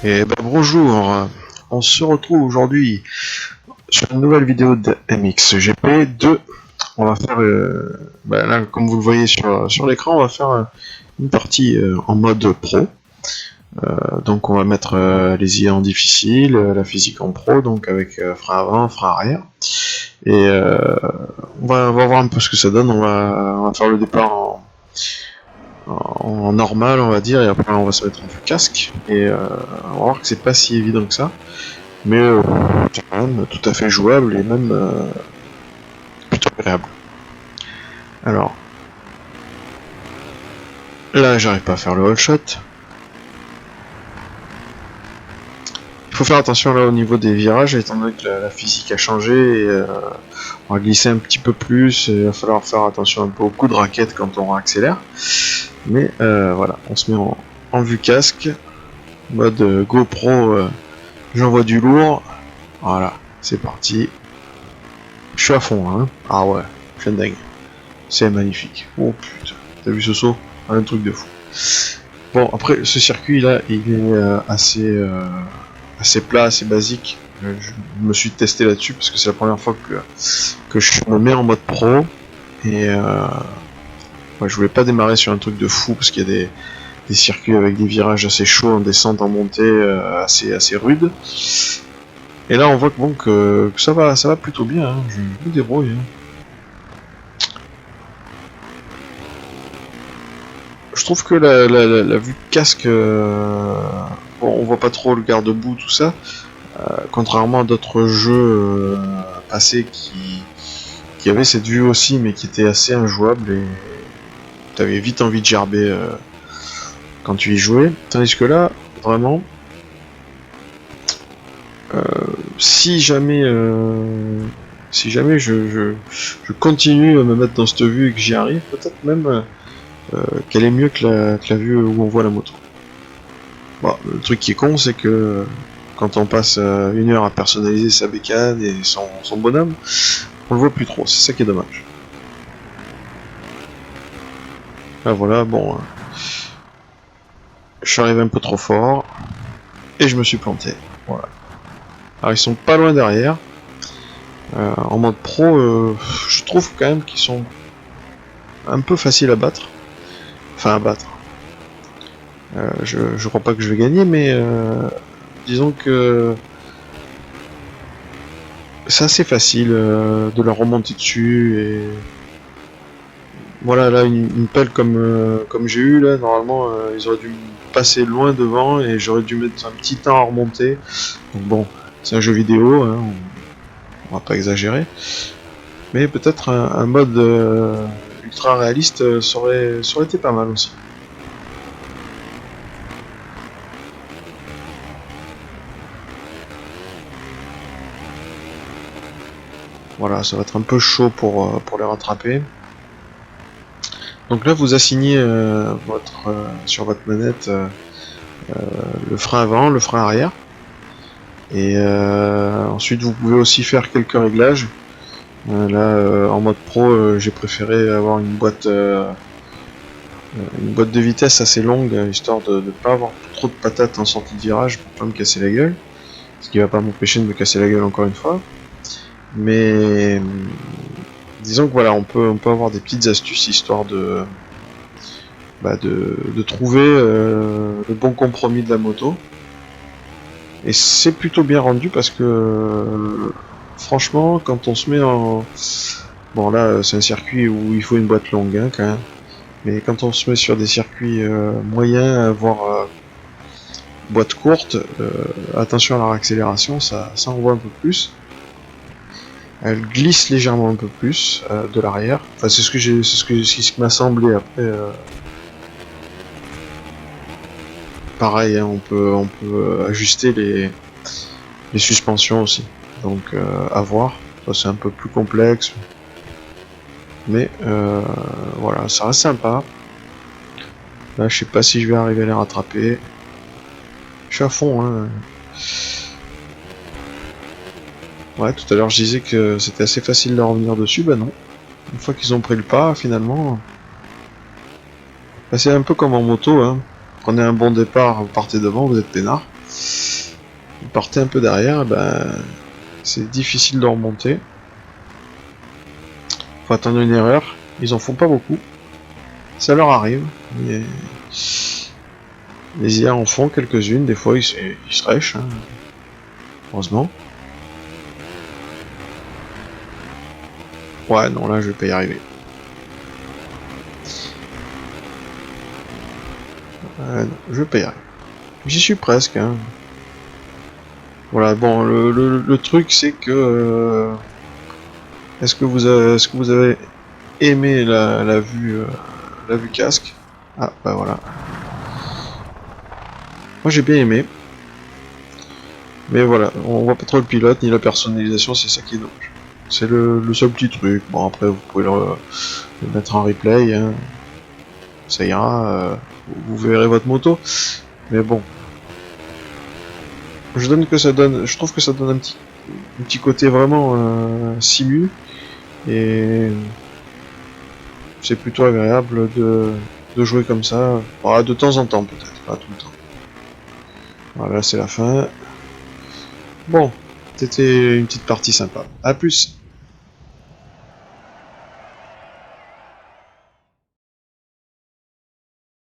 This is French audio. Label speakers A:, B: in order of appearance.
A: Et ben bonjour, on se retrouve aujourd'hui sur une nouvelle vidéo de MXGP 2. On va faire, là comme vous le voyez sur l'écran, on va faire une partie en mode pro. Donc on va mettre les IA en difficile, la physique en pro, donc avec frein avant, frein arrière. Et on va voir un peu ce que ça donne, on va faire le départ en normal, on va dire, et après on va se mettre en vue casque, et on va voir que c'est pas si évident que ça, mais c'est quand même tout à fait jouable et même plutôt agréable. Alors, là j'arrive pas à faire le wall shot. Il faut faire attention là au niveau des virages, étant donné que la physique a changé, et on va glisser un petit peu plus, et il va falloir faire attention un peu au coup de raquette quand on accélère. Mais voilà, on se met en vue casque, mode GoPro, j'envoie du lourd, voilà, c'est parti. Je suis à fond là, hein. Ah ouais, je suis dingue. C'est magnifique. Oh putain, t'as vu ce saut? Un truc de fou. Bon, après, ce circuit là, il est assez plat, assez basique. Je me suis testé là-dessus parce que c'est la première fois que je me mets en mode pro. Et ouais, je voulais pas démarrer sur un truc de fou parce qu'il y a des circuits avec des virages assez chauds en descente, en montée, assez rudes. Et là, on voit que, bon, que ça va plutôt bien. Hein. Je me débrouille. Hein. Je trouve que la vue de casque, bon, on voit pas trop le garde-boue, tout ça, contrairement à d'autres jeux passés qui avaient cette vue aussi, mais qui était assez injouable et t'avais vite envie de gerber quand tu y jouais. Tandis que là, vraiment, si jamais je continue à me mettre dans cette vue et que j'y arrive, peut-être même qu'elle est mieux que la vue où on voit la moto. Bon, le truc qui est con, c'est que quand on passe une heure à personnaliser sa bécane et son bonhomme, on le voit plus trop, c'est ça qui est dommage. Là voilà, bon, je suis arrivé un peu trop fort, et je me suis planté, voilà. Alors ils sont pas loin derrière, en mode pro, je trouve quand même qu'ils sont un peu faciles à battre, enfin à battre. Je crois pas que je vais gagner, mais disons que c'est assez facile de leur remonter dessus et voilà, là une pelle comme j'ai eu là, normalement ils auraient dû me passer loin devant et j'aurais dû mettre un petit temps à remonter. Donc bon, c'est un jeu vidéo, hein, on va pas exagérer, mais peut-être un mode ultra réaliste ça aurait été pas mal aussi. Voilà, ça va être un peu chaud pour les rattraper. Donc là, vous assignez sur votre manette le frein avant, le frein arrière. Et ensuite, vous pouvez aussi faire quelques réglages. Là, en mode pro, j'ai préféré avoir une boîte de vitesse assez longue, histoire de ne pas avoir trop de patates en sortie de virage pour pas me casser la gueule. Ce qui va pas m'empêcher de me casser la gueule encore une fois. Mais disons que voilà, on peut avoir des petites astuces histoire de trouver le bon compromis de la moto. Et c'est plutôt bien rendu parce que franchement, quand on se met en... Bon là, c'est un circuit où il faut une boîte longue hein, quand même. Mais quand on se met sur des circuits moyens, voire boîte courte, attention à la réaccélération, ça envoie un peu plus. Elle glisse légèrement un peu plus de l'arrière. Enfin, c'est ce qui m'a semblé. Après, pareil, hein, on peut ajuster les suspensions aussi. Donc, à voir. Ça, c'est un peu plus complexe. Mais voilà, ça reste sympa. Là, je sais pas si je vais arriver à les rattraper. Je suis à fond, hein. Ouais, tout à l'heure, je disais que c'était assez facile de revenir dessus. Bah non. Une fois qu'ils ont pris le pas, finalement... Bah, c'est un peu comme en moto, hein. Prenez un bon départ, vous partez devant, vous êtes peinard. Vous partez un peu derrière, ben, c'est difficile de remonter. Faut attendre une erreur. Ils en font pas beaucoup. Ça leur arrive. Mais les IA en font quelques-unes. Des fois, ils se rêchent. Hein. Heureusement. Ouais, non, là, je vais pas y arriver. Non, je vais pas y arriver. J'y suis presque. Hein. Voilà, bon, le truc, c'est que... est-ce que vous avez aimé la vue casque? Ah, bah voilà. Moi, j'ai bien aimé. Mais voilà, on voit pas trop le pilote ni la personnalisation, c'est ça qui est dommage. C'est le seul petit truc. Bon, après, vous pouvez le mettre en replay. Hein. Ça ira. Vous verrez votre moto. Mais bon. Je trouve que ça donne un petit côté vraiment simu. Et c'est plutôt agréable de jouer comme ça. Voilà, de temps en temps, peut-être. Pas tout le temps. Voilà, c'est la fin. Bon, c'était une petite partie sympa. A plus.